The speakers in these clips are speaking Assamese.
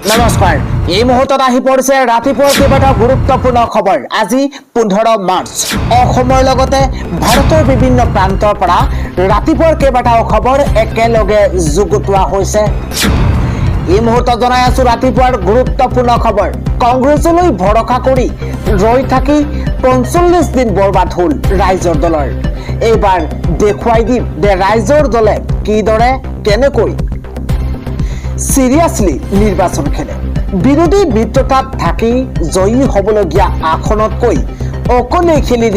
নমস্কাৰ এই মুহূৰ্তত আহি পৰিছে ৰাতিপুৱাৰ কেইবাটাও গুৰুত্বপূৰ্ণ খবৰ। আজি 15 মাৰ্চ অসমৰ লগতে ভাৰতৰ বিভিন্ন প্ৰান্তৰ পৰা ৰাতিপুৱাৰ কেইবাটাও খবৰ একেলগে যুগুতোৱা হৈছে। এই মুহূৰ্তত জনাই আছো ৰাতিপুৱাৰ গুৰুত্বপূৰ্ণ খবৰ। কংগ্ৰেছলৈ ভৰসা কৰি ৰৈ থাকি 45 দিন বৰবাদ হ'ল ৰাইজৰ দলৰ। এইবাৰ দেখুৱাই দিম যে ৰাইজৰ দলে কিদৰে কেনেকৈ সিরিয়াসলি নির্বাচন খেলে। বিরোধী মিত্রতাত থাকি জয়ী হবলগীয়া আসনতকৈ অকলে খেলি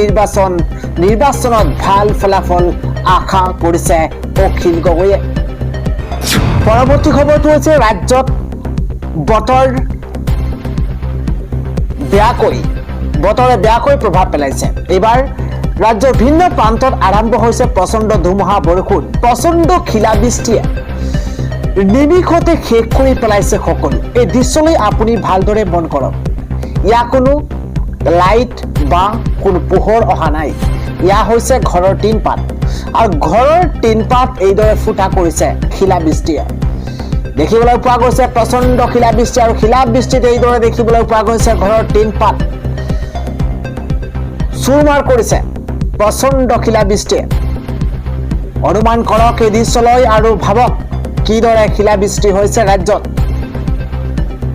নির্বাচনত ভাল ফলাফল আশা কৰিছে অখিল গগৈয়ে। পৰৱৰ্তী খবৰটো হৈছে ৰাজ্যত বতৰে বেয়াকৈ প্ৰভাৱ পেলাইছে। এইবাৰ ৰাজ্যৰ ভিন্ন প্ৰান্তত আৰম্ভ হৈছে প্ৰচণ্ড ধুমুহা বৰষুণ। প্ৰচণ্ড শিলাবৃষ্টিয়ে নিমিষতে শেষ কৰি পেলাইছে সকলো। এই দৃশ্যলৈ আপুনি ভালদৰে মন কৰক। ইয়াৰ কোনো লাইট বা কোনো পোহৰ অহা নাই। ইয়া হৈছে ঘৰৰ টিনপাত, আৰু ঘৰৰ টিনপাত এইদৰে ফুটা কৰিছে শিলাবৃষ্টিয়ে। দেখিবলৈ পোৱা গৈছে প্ৰচণ্ড শিলাবৃষ্টি, আৰু শিলাবৃষ্টিত এইদৰে দেখিবলৈ পোৱা গৈছে ঘৰৰ টিনপাত চুৰমাৰ কৰিছে প্ৰচণ্ড শিলাবৃষ্টিয়ে। অনুমান কৰক এই দৃশ্যলৈ আৰু ভাবক কিদৰে শিলাবৃষ্টি হৈছে ৰাজ্যত।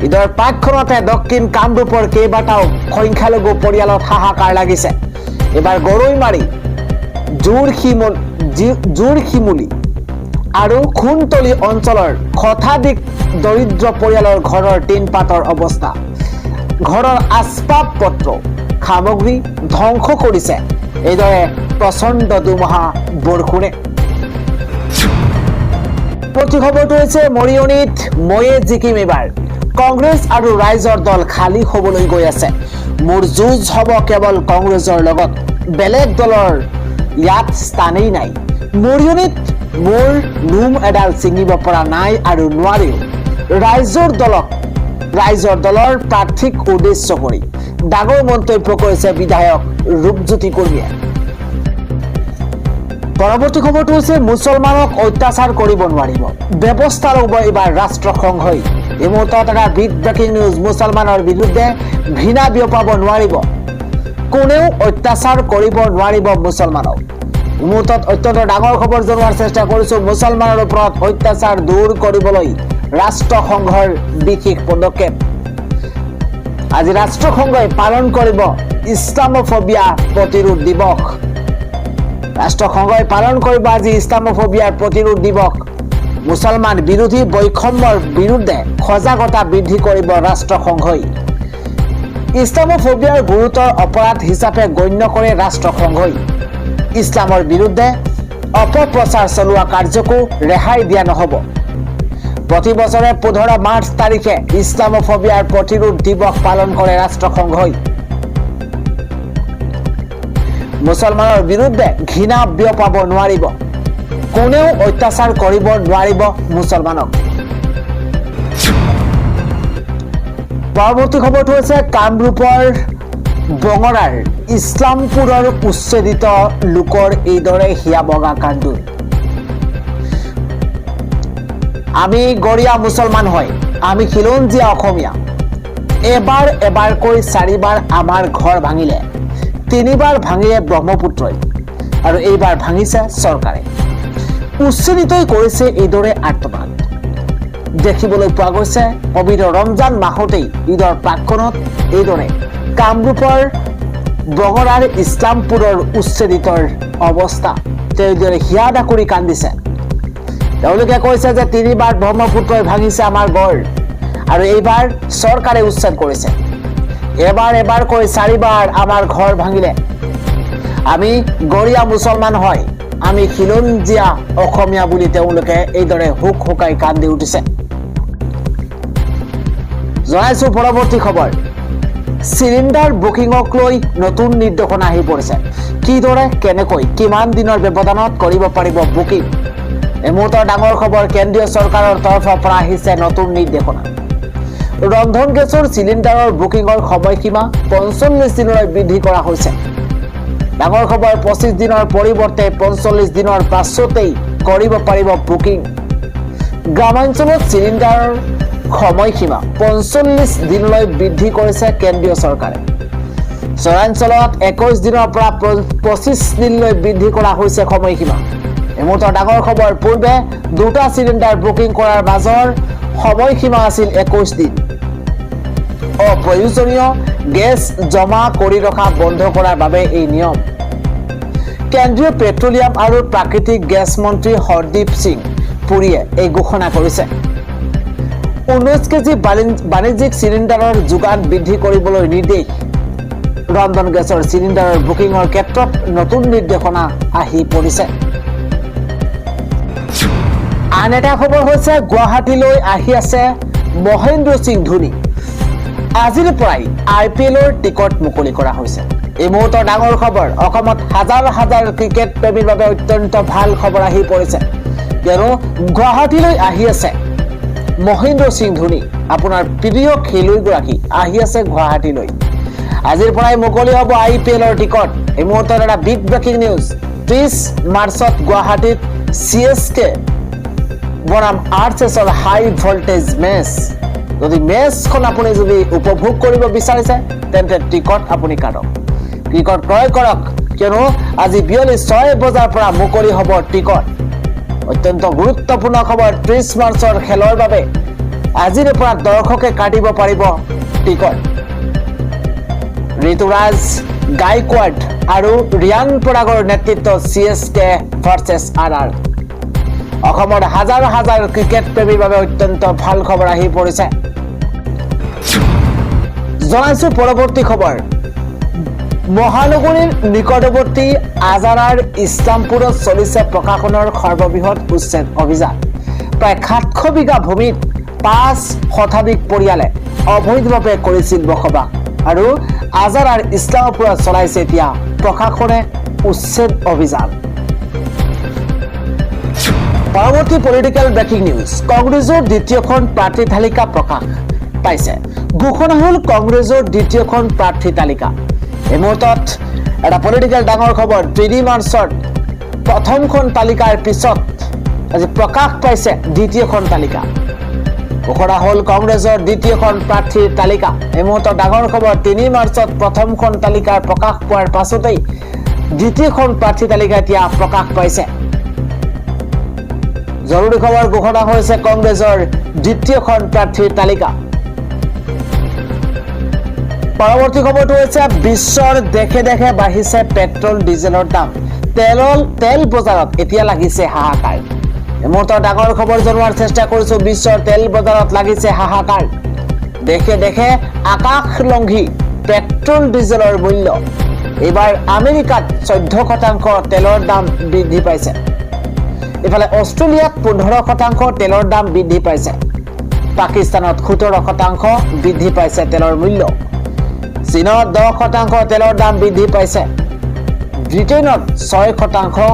ঈদৰ প্ৰাকখনতে দক্ষিণ কামৰূপৰ কেইবাটাও সংখ্যালঘু পৰিয়ালত হাহাকাৰ লাগিছে। এইবাৰ গৰৈমাৰী, জোৰশিমুলী আৰু খুনতলী অঞ্চলৰ শতাধিক দৰিদ্ৰ পৰিয়ালৰ ঘৰৰ টিনপাতৰ অৱস্থা। ঘৰৰ আচবাব পত্ৰ সামগ্ৰী ধ্বংস কৰিছে এইদৰে প্ৰচণ্ড ধুমুহা বৰষুণে। প্ৰতি খবৰটো হৈছে মৰিয়নিত ময়ে জিকিম। এইবাৰ কংগ্ৰেছ আৰু ৰাইজৰ দল খালী হবলৈ গৈ আছে। মোৰ যুঁজ হ'ব কেৱল কংগ্ৰেছৰ লগত, বেলেগ দলৰ ইয়াত স্থানেই নাই। মৰিয়নিত মোৰ নোম এডাল ছিঙিব পৰা নাই আৰু নোৱাৰিও। ৰাইজৰ দলৰ প্ৰাৰ্থীক উদ্দেশ্য কৰি ডাঙৰ মন্তব্য কৰিছে বিধায়ক ৰূপজ্যোতি কুৰ্মীয়ে। পৰৱৰ্তী খবৰটো হৈছে মুছলমানক অত্যাচাৰ কৰিব নোৱাৰিব, ব্যৱস্থা ল'ব এইবাৰ ৰাষ্ট্ৰসংঘই। এই মুহূৰ্তত এটা বিগ ব্ৰেকিং নিউজ। মুছলমানৰ বিৰুদ্ধে ঘৃণা বিয়পাব নোৱাৰিব, কোনেও অত্যাচাৰ কৰিব নোৱাৰিব মুছলমানক। এই মুহূৰ্তত অত্যন্ত ডাঙৰ খবৰ জনোৱাৰ চেষ্টা কৰিছো। মুছলমানৰ ওপৰত অত্যাচাৰ দূৰ কৰিবলৈ ৰাষ্ট্ৰসংঘৰ বিশেষ পদক্ষেপ। আজি ৰাষ্ট্ৰসংঘই পালন কৰিব ইছলামোফোবিয়া প্ৰতিৰোধ দিৱস। ৰাষ্ট্ৰসংঘই পালন কৰিব আজি ইছলামোফোবিয়াৰ প্ৰতিৰোধ দিৱস। মুছলমান বিৰোধী বৈষম্যৰ বিৰুদ্ধে সজাগতা বৃদ্ধি কৰিব ৰাষ্ট্ৰসংঘই। ইছলামোফোবিয়াৰ গুৰুতৰ অপৰাধ হিচাপে গণ্য কৰে ৰাষ্ট্ৰসংঘই। ইছলামৰ বিৰুদ্ধে অপপ্ৰচাৰ চলোৱা কাৰ্যকো ৰেহাই দিয়া নহ'ব। প্ৰতি বছৰে 15 মাৰ্চ তাৰিখে ইছলামোফোবিয়াৰ প্ৰতিৰোধ দিৱস পালন কৰে ৰাষ্ট্ৰসংঘই। মুছলমানৰ বিৰুদ্ধে ঘৃণা বিয়পাব নোৱাৰিব, কোনেও অত্যাচাৰ কৰিব নোৱাৰিব মুছলমানক। পৰৱৰ্তী খবৰটো হৈছে কামৰূপৰ বঙৰাৰ ইছলামপুৰৰ উচ্ছেদিত লোকৰ এইদৰে হিয়া বগা কান্দোন। আমি গৰীয়া মুছলমান হয়, আমি খিলঞ্জীয়া অসমীয়া। এবাৰকৈ 4বাৰ আমাৰ ঘৰ ভাঙিলে, 3বাৰ ভাঙিলে ব্ৰহ্মপুত্ৰই, আৰু এইবাৰ ভাঙিছে চৰকাৰে। উচ্ছেদিতই কৰিছে এইদৰে আৰ্তনাদ। দেখিবলৈ পোৱা গৈছে পবিত্ৰ ৰমজান মাহতেই ঈদৰ প্ৰাকখনত এইদৰে কামৰূপৰ বঙৰাৰ ইছলামপুৰৰ উচ্ছেদিতৰ অৱস্থা। তেওঁদৰে হিয়া ডাকুৰি কান্দিছে। তেওঁলোকে কৈছে যে 3বাৰ ব্ৰহ্মপুত্ৰই ভাঙিছে আমাৰ ঘৰ, আৰু এইবাৰ চৰকাৰে উচ্ছেদ কৰিছে। এবাৰকৈ 4বাৰ আমাৰ ঘৰ ভাঙিলে। আমি গৰীয়া মুছলমান হয়, আমি খিলঞ্জীয়া অসমীয়া বুলি তেওঁলোকে এইদৰে হুক হুকাই কান্দি উঠিছে। জনাইছো পৰৱৰ্তী খবৰ। চিলিণ্ডাৰ বুকিঙক লৈ নতুন নিৰ্দেশনা আহি পৰিছে। কিদৰে কেনেকৈ কিমান দিনৰ ব্যৱধানত কৰিব পাৰিব বুকিং। এই মুহূৰ্তৰ ডাঙৰ খবৰ। কেন্দ্ৰীয় চৰকাৰৰ তৰফৰ পৰা আহিছে নতুন নিৰ্দেশনা। ৰন্ধন গেছৰ চিলিণ্ডাৰৰ বুকিঙৰ সময়সীমা 45 দিনলৈ বৃদ্ধি কৰা হৈছে। ডাঙৰ খবৰ। 25 দিনৰ পৰিৱৰ্তে 45 দিনৰ পাছতেই কৰিব পাৰিব বুকিং। গ্ৰামাঞ্চলত চিলিণ্ডাৰৰ সময়সীমা 45 দিনলৈ বৃদ্ধি কৰিছে কেন্দ্ৰীয় চৰকাৰে। চৰাঞ্চলত 21 দিনৰ পৰা 25 দিনলৈ বৃদ্ধি কৰা হৈছে সময়সীমা। এই মুহূৰ্তৰ ডাঙৰ খবৰ, পূৰ্বে দুটা চিলিণ্ডাৰ বুকিং কৰাৰ মাজৰ সময়সীমা আছিল 21 দিন। অপ্ৰয়োজনীয় গেছ জমা কৰি ৰখা বন্ধ কৰাৰ বাবে এই নিয়ম। কেন্দ্ৰীয় পেট্ৰলিয়াম আৰু প্ৰাকৃতিক গেছ মন্ত্ৰী হৰদীপ সিং পুৰীয়ে এই ঘোষণা কৰিছে। 19 কেজি বাণিজ্যিক চিলিণ্ডাৰৰ যোগান বৃদ্ধি কৰিবলৈ নিৰ্দেশ। ৰন্ধন গেছৰ চিলিণ্ডাৰৰ বুকিংৰ ক্ষেত্ৰত নতুন নিৰ্দেশনা আহি পৰিছে। আন এটা খবৰ হৈছে, গুৱাহাটীলৈ আহি আছে মহেন্দ্ৰ সিং ধোনী। আজিৰ পৰাই IPLৰ টিকট মুকলি কৰা হৈছে। এই মুহূৰ্তৰ ডাঙৰ খবৰ, অসমত হাজাৰ হাজাৰ ক্ৰিকেট প্ৰেমীৰ বাবে অত্যন্ত ভাল খবৰ আহি পৰিছে, কিয়নো গুৱাহাটীলৈ আহি আছে মহেন্দ্ৰ সিং ধোনী। আপোনাৰ প্ৰিয় খেলুৱৈগৰাকী আহি আছে গুৱাহাটীলৈ। আজিৰ পৰাই মুকলি হ'ব IPLৰ টিকট। এই মুহূৰ্তৰ এটা বিগ ব্ৰেকিং নিউজ। 30 মাৰ্চত গুৱাহাটীত CSK বনাম RCSৰ হাই ভল্টেজ মেচ। যদি মেচখন আপুনি যদি উপভোগ কৰিব বিচাৰিছে, তেন্তে টিকট আপুনি কাটক, টিকট ক্ৰয় কৰক, কিয়নো আজি বিয়লি 6 বজাৰ পৰা মুকলি হ'ব টিকট। অত্যন্ত গুৰুত্বপূৰ্ণ খবৰ, 30 মাৰ্চৰ খেলৰ বাবে আজিৰে পৰা দৰ্শকে কাটিব পাৰিব টিকট। ঋতুৰাজ গায়কোৱাড আৰু ৰিয়ান পৰাগৰ নেতৃত্বত CSK ভাৰ্চেছ RR। অসমৰ হাজাৰ হাজাৰ ক্ৰিকেট প্ৰেমীৰ বাবে অত্যন্ত ভাল খবৰ আহি পৰিছে। জনাইছো পৰৱৰ্তী খবৰ, মহানগৰীৰ নিকটৱৰ্তী আজাৰাৰ ইছলামপুৰত চলিছে প্ৰশাসনৰ সৰ্ববৃহৎ উচ্ছেদ অভিযান। প্ৰায় 700 বিঘা ভূমিত 5 শতাধিক পৰিয়ালে অবৈধভাৱে কৰিছিল বসবাস, আৰু আজাৰাৰ ইছলামপুৰত চলাইছে এতিয়া প্ৰশাসনে উচ্ছেদ অভিযান। পৰৱৰ্তী পলিটিকেল ব্ৰেকিং নিউজ, কংগ্ৰেছৰ দ্বিতীয়খন প্ৰাৰ্থী তালিকা প্ৰকাশ পাইছে। ঘোষণা হ'ল কংগ্ৰেছৰ দ্বিতীয়খন প্ৰাৰ্থী তালিকা। এই মুহূৰ্তত এটা পলিটিকেল ডাঙৰ খবৰ, 3 মাৰ্চত প্ৰথমখন তালিকাৰ পিছত আজি প্ৰকাশ পাইছে দ্বিতীয়খন তালিকা। ঘোষণা হ'ল কংগ্ৰেছৰ দ্বিতীয়খন প্ৰাৰ্থীৰ তালিকা। এই মুহূৰ্তত ডাঙৰ খবৰ, 3 মাৰ্চত প্ৰথমখন তালিকাৰ প্ৰকাশ পোৱাৰ পাছতেই দ্বিতীয়খন প্ৰাৰ্থী তালিকা এতিয়া প্ৰকাশ পাইছে। জৰুৰী খবৰ, ঘোষণা হৈছে কংগ্ৰেছৰ দ্বিতীয়খন প্ৰাৰ্থীৰ তালিকা। পৰৱৰ্তী খবৰটো হৈছে, বিশ্বৰ দেশে দেশে বাঢ়িছে পেট্ৰল ডিজেলৰ দাম। তেল বজাৰত এতিয়া লাগিছে হাহাকাৰ। এই মুহূৰ্তৰ ডাঙৰ খবৰ জনোৱাৰ চেষ্টা কৰিছো। বিশ্বৰ তেল বজাৰত লাগিছে হাহাকাৰ। দেশে দেশে আকাশলংঘী পেট্ৰল ডিজেলৰ মূল্য। এইবাৰ আমেৰিকাত 14% তেলৰ দাম বৃদ্ধি পাইছে। ইফালে অষ্ট্ৰেলিয়াত 15% তেলৰ দাম বৃদ্ধি পাইছে। পাকিস্তানত 17% বৃদ্ধি পাইছে তেলৰ মূল্য। চীনত 10% তেলৰ দাম বৃদ্ধি পাইছে। ব্ৰিটেইনত 6%,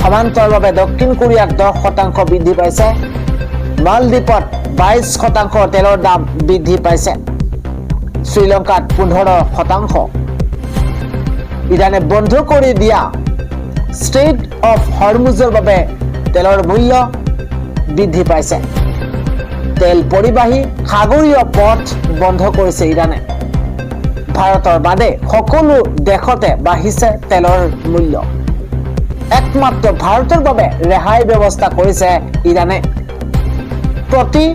সমান্তৰালভাৱে দক্ষিণ কোৰিয়াত 10% বৃদ্ধি পাইছে। মালদ্বীপত 22% তেলৰ দাম বৃদ্ধি পাইছে। শ্ৰীলংকাত 15%। ইৰাণে বন্ধ কৰি দিয়া ষ্ট্ৰেইট অফ হৰমুজৰ বাবে তেলৰ মূল্য বৃদ্ধি পাইছে। তেল পৰিবাহী সাগৰীয় পথ বন্ধ কৰিছে ইৰাণে। ভাৰতৰ বাদে সকলো দেশতে বাঢ়িছে তেলৰ মূল্য। একমাত্ৰ ভাৰতৰ বাবে ৰেহাই ব্যৱস্থা কৰিছে ইৰাণে। প্ৰতি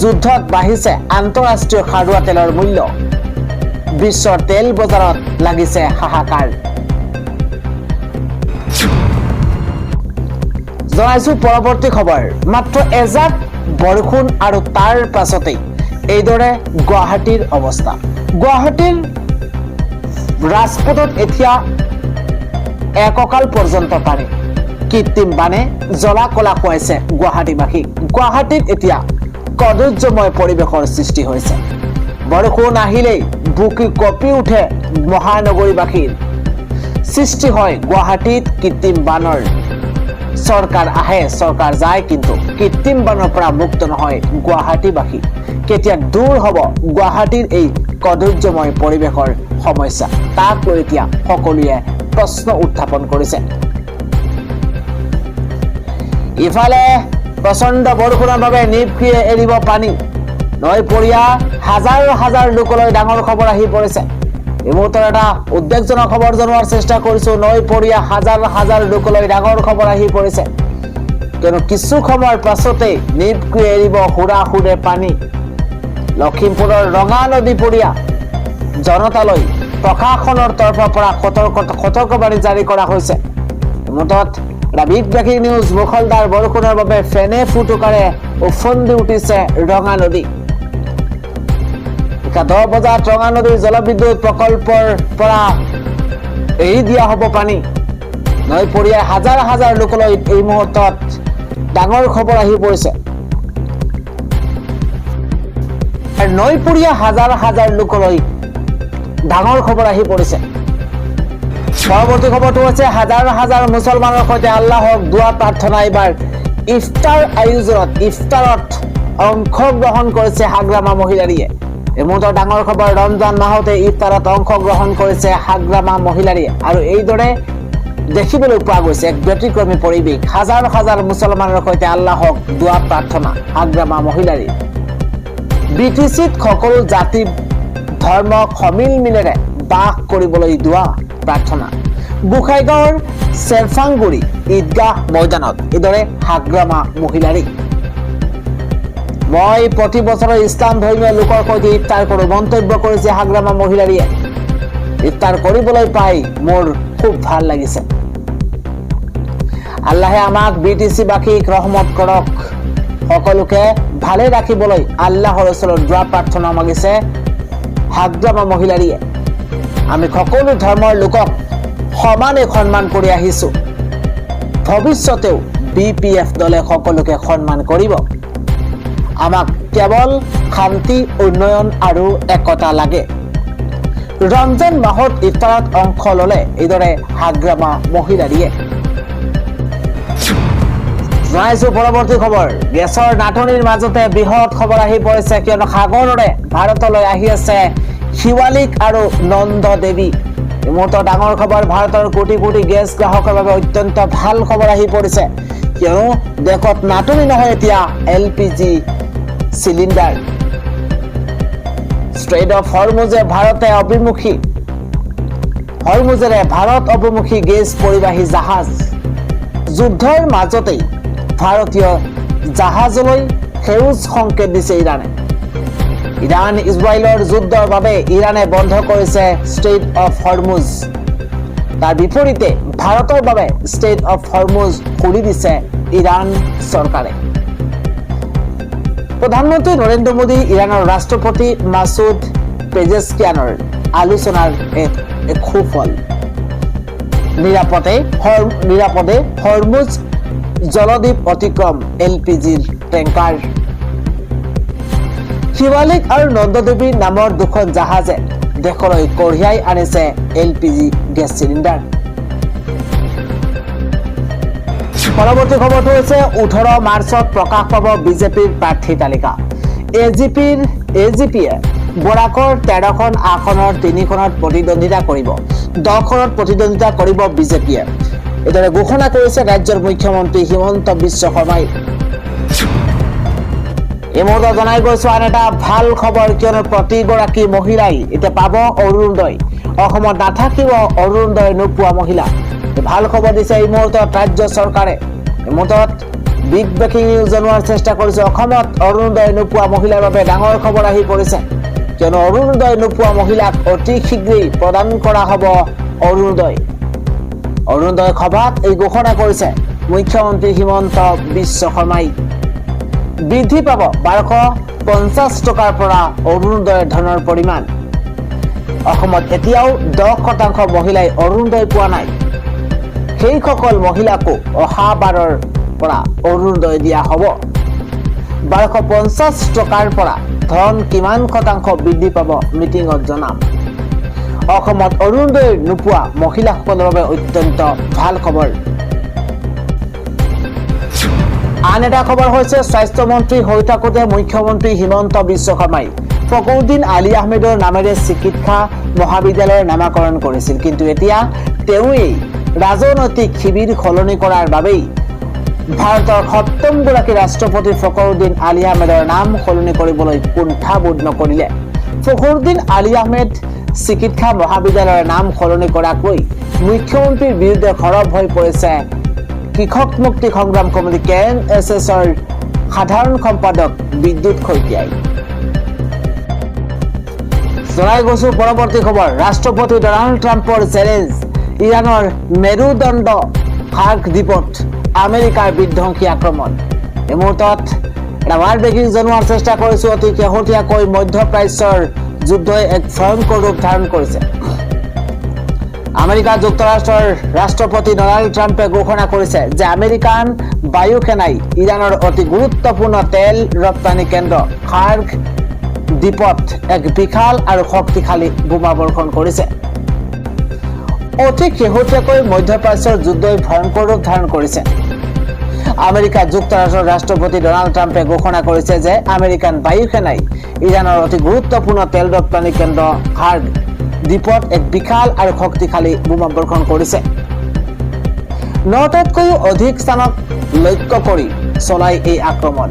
যুদ্ধত বাঢ়িছে আন্তঃৰাষ্ট্ৰীয় খাৰুৱা তেলৰ মূল্য। বিশ্বৰ তেল বজাৰত লাগিছে হাহাকাৰ। জনাইছো পৰৱৰ্তী খবৰ, মাত্ৰ এজাক বৰষুণ আৰু তাৰ পাছতেই এইদৰে গুৱাহাটীৰ অৱস্থা। গুৱাহাটীৰ ৰাজপথত এতিয়া এককাল পৰ্যন্ত পানী। কৃত্ৰিম বানে জ্বলা কলা খুৱাইছে গুৱাহাটীবাসীক। গুৱাহাটীত এতিয়া কদৰ্যময় পৰিৱেশৰ সৃষ্টি হৈছে। বৰষুণ আহিলেই বুকি কঁপি উঠে মহানগৰীবাসীৰ। সৃষ্টি হয় গুৱাহাটীত কৃত্ৰিম বানৰ। চৰকাৰ আহে চৰকাৰ যায়, কিন্তু কৃত্ৰিম বানৰ পৰা মুক্ত নহয় গুৱাহাটীবাসী। কেতিয়া দূৰ হ'ব গুৱাহাটীৰ এই কদৰ্যময় পৰিৱেশৰ সমস্যা, তাক লৈ এতিয়া সকলোৱে প্ৰশ্ন উত্থাপন কৰিছে। ইফালে প্ৰচণ্ড বৰষুণৰ বাবে নিপকিয়ে এৰিব পানী। নৈপৰীয়া হাজাৰ হাজাৰ লোকলৈ ডাঙৰ খবৰ আহি পৰিছে। এই মুহূৰ্তত এটা উদ্বেগজনক খবৰ জনোৱাৰ চেষ্টা কৰিছো। নৈপৰীয়া হাজাৰ হাজাৰ লোকলৈ ডাঙৰ খবৰ আহি পৰিছে, কিয়নো কিছু সময়ৰ পাছতে নিপকুৱে এৰিব হুৰাহুৰে পানী। লখিমপুৰৰ ৰঙা নদীপৰীয়া জনতালৈ প্ৰশাসনৰ তৰফৰ পৰা সতৰ্কবাণী জাৰি কৰা হৈছে। মুহূৰ্তত বিগ ব্ৰেকিং নিউজ। মুখলধাৰ বৰষুণৰ বাবে ফেনে ফুটুকাৰে উফন্দি উঠিছে ৰঙা নদী। 10 বজাত ৰঙা নদীৰ জলবিদ্যুৎ প্ৰকল্পৰ পৰা এৰি দিয়া হ'ব পানী। নৈপৰীয়া হাজাৰ হাজাৰ লোকলৈ এই মুহূৰ্তত ডাঙৰ খবৰ আহি পৰিছে। নৈপৰীয়া হাজাৰ হাজাৰ লোকলৈ ডাঙৰ খবৰ আহি পৰিছে। পৰৱৰ্তী খবৰটো হৈছে হাজাৰ হাজাৰ মুছলমানৰ সৈতে আল্লাহক দুৱা প্ৰাৰ্থনা। এইবাৰ ইফতাৰ আয়োজনত ইফতাৰত অংশগ্ৰহণ কৰিছে হাগ্ৰামা মহিলাৰীয়ে। এই মুহূৰ্তৰ ডাঙৰ খবৰ, ৰমজান মাহতে ইফতাৰত অংশগ্ৰহণ কৰিছে হাগ্ৰামা মহিলাৰীয়ে। আৰু এইদৰে দেখিবলৈ পোৱা গৈছে এক ব্যতিক্ৰমী পৰিৱেশ। হাজাৰ হাজাৰ মুছলমানৰ সৈতে আল্লাহক দুৱা প্ৰাৰ্থনা হাগ্ৰামা মহিলাৰীৰ। BTCত সকলো জাতি ধৰ্ম সমিলমিলেৰে বাস কৰিবলৈ দুৱা প্ৰাৰ্থনা। গোসাইগাঁৱৰ চেৰফাংগুৰি ঈদগাহ ময়দানত এইদৰে হাগ্ৰামা মহিলাৰী। মই প্ৰতি বছৰে ইছলাম ধৰ্মীয় লোকৰ সৈতে ইফতাৰ কৰোঁ, মন্তব্য কৰিছে হাগ্ৰামা মহিলাৰীয়ে। ইফতাৰ কৰিবলৈ পাই মোৰ খুব ভাল লাগিছে। আল্লাহে আমাক BTCবাসীক ৰহমত কৰক, সকলোকে ভালে ৰাখিবলৈ আল্লাহৰ ওচৰত দুৱা প্ৰাৰ্থনা মাগিছে হাগ্ৰামা মহিলাৰীয়ে। আমি সকলো ধৰ্মৰ লোকক সমানে সন্মান কৰি আহিছো, ভৱিষ্যতেও BPF দলে সকলোকে সন্মান কৰিব। আমাক কেৱল শান্তি, উন্নয়ন আৰু একতা লাগে। ৰমজান মাহত ইফতাৰত অংশ ললে এইদৰে হাগ্ৰামা মহিলাৰীয়ে। জনাইছো পৰৱৰ্তী খবৰ। গেছৰ নাটনিৰ মাজতে বৃহৎ খবৰ আহি পৰিছে, কিয়নো সাগৰৰে ভাৰতলৈ আহি আছে শিৱালিক আৰু নন্দ দেৱী। এই মুহূৰ্তৰ ডাঙৰ খবৰ, ভাৰতৰ কোটি কোটি গেছ গ্ৰাহকৰ বাবে অত্যন্ত ভাল খবৰ আহি পৰিছে, কিয়নো দেশত নাটনি নহয় এতিয়া LPG চিলিণ্ডাৰ। ষ্ট্ৰেইট অফ হৰমুজে হৰমুজেৰে ভাৰত অভিমুখী গেছ পৰিবাহী জাহাজ। যুদ্ধৰ মাজতেই ভাৰতীয় জাহাজলৈ সেউজ সংকেত দিছে ইৰাণে। ইৰাণ ইজৰাইলৰ যুদ্ধৰ বাবে ইৰাণে বন্ধ কৰিছে ষ্ট্ৰেইট অফ হৰমুজ। তাৰ বিপৰীতে ভাৰতৰ বাবে ষ্ট্ৰেইট অফ হৰমুজ খুলি দিছে ইৰাণ চৰকাৰে। প্ৰধানমন্ত্ৰী নৰেন্দ্ৰ মোদী ইৰাণৰ ৰাষ্ট্ৰপতি মাছুদ পেজেছকিয়ানৰ আলোচনাৰ এক সুফল। নিৰাপদে হৰমুজ জলদ্বীপ অতিক্ৰম LPGৰ টেংকাৰ। শিৱালিক আৰু নন্দদেৱী নামৰ দুখন জাহাজে দেশলৈ কঢ়িয়াই আনিছে LPG গেছ চিলিণ্ডাৰ। পৰৱৰ্তী খবৰটো হৈছে 18 মাৰ্চত প্ৰকাশ পাব বিজেপিৰ প্ৰাৰ্থী তালিকা। AGPয়ে বৰাকৰ 13খন আসনৰ 3খনত প্ৰতিদ্বন্দ্বিতা কৰিব, 10খনত প্ৰতিদ্বন্দ্বিতা কৰিব বিজেপিয়ে। এইদৰে ঘোষণা কৰিছে ৰাজ্যৰ মুখ্যমন্ত্ৰী হিমন্ত বিশ্ব শৰ্মাই। এই মুহূৰ্তত জনাই গৈছো আন এটা ভাল খবৰ, কিয়নো প্ৰতিগৰাকী মহিলাই এতিয়া পাব অৰুণোদয়। অসমত নাথাকিব অৰুণোদয় নোপোৱা মহিলা। ভাল খবৰ দিছে এই মুহূৰ্তত ৰাজ্য চৰকাৰে। এই মুহূৰ্তত বিগ ব্ৰেকিং নিউজ জনোৱাৰ চেষ্টা কৰিছে। অসমত অৰুণোদয় নোপোৱা মহিলাৰ বাবে ডাঙৰ খবৰ আহি পৰিছে, কিয়নো অৰুণোদয় নোপোৱা মহিলাক অতি শীঘ্ৰেই প্ৰদান কৰা হ'ব অৰুণোদয়। অৰুণোদয় সভাত এই ঘোষণা কৰিছে মুখ্যমন্ত্ৰী হিমন্ত বিশ্ব শৰ্মাই। বৃদ্ধি পাব 1250 টকাৰ পৰা অৰুণোদয় ধনৰ পৰিমাণ। অসমত এতিয়াও 10% মহিলাই অৰুণোদয় পোৱা নাই। সেইসকল মহিলাকো অহা বাৰৰ পৰা অৰুণোদয় দিয়া হ'ব। 1250 টকাৰ পৰা ধন কিমান শতাংশ বৃদ্ধি পাব মিটিঙত জনাম। অসমত অৰুণোদয় নোপোৱা মহিলাসকলৰ বাবে অত্যন্ত ভাল খবৰ। আন এটা খবৰ হৈছে স্বাস্থ্যমন্ত্ৰী হৈ থাকোঁতে মুখ্যমন্ত্ৰী হিমন্ত বিশ্ব শৰ্মাই ফখৰুদ্দিন আলী আহমেদৰ নামেৰে চিকিৎসা মহাবিদ্যালয়ৰ নামাকৰণ কৰিছিল, কিন্তু এতিয়া তেওঁৱেই ৰাজনৈতিক শিবিৰ সলনি কৰাৰ বাবেই ভাৰতৰ সপ্তমগৰাকী ৰাষ্ট্ৰপতি ফখৰুদ্দিন আলী আহমেদৰ নাম সলনি কৰিবলৈ কুণ্ঠাবোধ নকৰিলে। ফখৰুদ্দিন আলী আহমেদ চিকিৎসা মহাবিদ্যালয়ৰ নাম সলনি কৰাক লৈ মুখ্যমন্ত্ৰীৰ বিৰুদ্ধে সৰব হৈ পৰিছে কৃষক মুক্তি সংগ্ৰাম কমিটি KNSSৰ সাধাৰণ সম্পাদক বিদ্যুৎ শইকীয়াই। জনাই গৈছো পৰৱৰ্তী খবৰ। ৰাষ্ট্ৰপতি ডনাল্ড ট্ৰাম্পৰ চেলেঞ্জ, ইৰাণৰ মেৰুদণ্ড হাৰ্ক দ্বীপত আমেৰিকাৰ বিধ্বংসী আক্ৰমণ। এই মুহূৰ্তত এটা ৱাৰ্ল্ড ব্ৰেকিং জনোৱাৰ চেষ্টা কৰিছো। অতি শেহতীয়াকৈ মধ্যপ্ৰাচ্যৰ যুদ্ধই এক ভয়ংকৰ ৰূপ ধাৰণ কৰিছে। আমেৰিকা যুক্তৰাষ্ট্ৰৰ ৰাষ্ট্ৰপতি ডনাল্ড ট্ৰাম্পে ঘোষণা কৰিছে যে আমেৰিকান বায়ু সেনাই ইৰাণৰ অতি গুৰুত্বপূৰ্ণ তেল ৰপ্তানি কেন্দ্ৰ হাৰ্ক দ্বীপত এক বিশাল আৰু শক্তিশালী বোমা বৰ্ষণ কৰিছে। অতি শেহতীয়াকৈ মধ্যপ্ৰাচ্যৰ যুদ্ধই ভয়ংকৰ ৰূপ ধাৰণ কৰিছে। আমেৰিকা যুক্তৰাষ্ট্ৰৰ ৰাষ্ট্ৰপতি ডনাল্ড ট্ৰাম্পে ঘোষণা কৰিছে যে আমেৰিকান বায়ু সেনাই ইৰাণৰ অতি গুৰুত্বপূৰ্ণ তেল ৰপ্তানি কেন্দ্ৰ হাৰ্ক দ্বীপত এক বিশাল আৰু শক্তিশালী বোমা বৰ্ষণ কৰিছে। ৯টাতকৈও অধিক স্থানক লক্ষ্য কৰি চলাই এই আক্ৰমণ।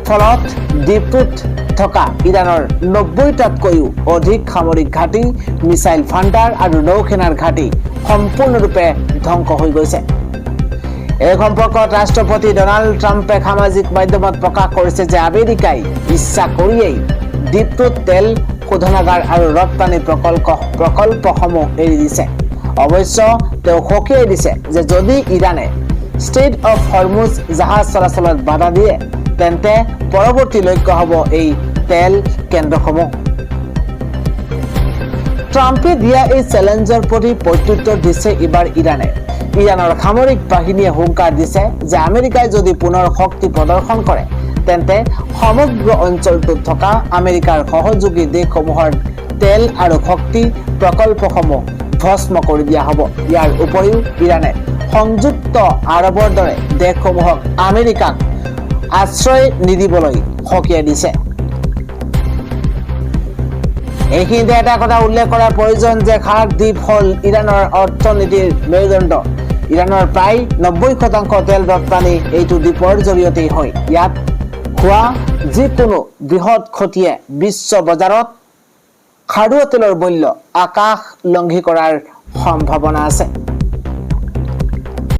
ফলত দ্বীপটোত থকা ইৰাণৰ ৯০টাতকৈও অধিক সামৰিক ঘাটি, মিছাইল ভাণ্ডাৰ আৰু নৌসেনাৰ ঘাটি সম্পূৰ্ণৰূপে ধ্বংস হৈ গৈছে। এই সম্পৰ্কত ৰাষ্ট্ৰপতি ডনাল্ড ট্ৰাম্পে সামাজিক মাধ্যমত প্ৰকাশ কৰিছে যে আমেৰিকাই ইচ্ছা কৰিয়েই দ্বীপটোত তেল শোধনাগাৰ আৰু ৰপ্তানি প্ৰকল্পসমূহ এৰি দিছে। অৱশ্য তেওঁ সকীয়াই দিছে যে যদি ইৰাণে ষ্ট্ৰেইট অফ হৰমুজ জাহাজ চলাচলত বাধা দিয়ে তেন্তে পৰৱৰ্তী লক্ষ্য হ'ব এই তেল কেন্দ্ৰসমূহ। ট্ৰাম্পে দিয়া এই চেলেঞ্জৰ প্ৰতি প্ৰত্যুত্তৰ দিছে এইবাৰ ইৰাণে। ইৰাণৰ সামৰিক বাহিনীয়ে হুংকাৰ দিছে যে আমেৰিকাই যদি পুনৰ শক্তি প্ৰদৰ্শন কৰে তেন্তে সমগ্ৰ অঞ্চলটোত থকা আমেৰিকাৰ সহযোগী দেশসমূহৰ তেল আৰু শক্তি প্ৰকল্পসমূহ ভস্ম কৰি দিয়া হ'ব। ইয়াৰ উপৰিও ইৰাণে সংযুক্ত আৰবৰ দৰে দেশসমূহক আমেৰিকাক আশ্ৰয় নিদিবলৈ সকীয়াই দিছে। এইখিনিতে এটা কথা উল্লেখ কৰাৰ প্ৰয়োজন যে হাৰ্ক দ্বীপ হ'ল ইৰাণৰ অৰ্থনীতিৰ মেৰুদণ্ড। ইৰাণৰ প্ৰায় ৯০% তেল ৰপ্তানি এইটো দ্বীপৰ জৰিয়তেই হয়। ইয়াত হোৱা যিকোনো বৃহৎ ক্ষতিয়ে বিশ্ব বজাৰত খাৰুৱা তেলৰ মূল্য আকাশ লংঘী কৰাৰ সম্ভাৱনা আছে।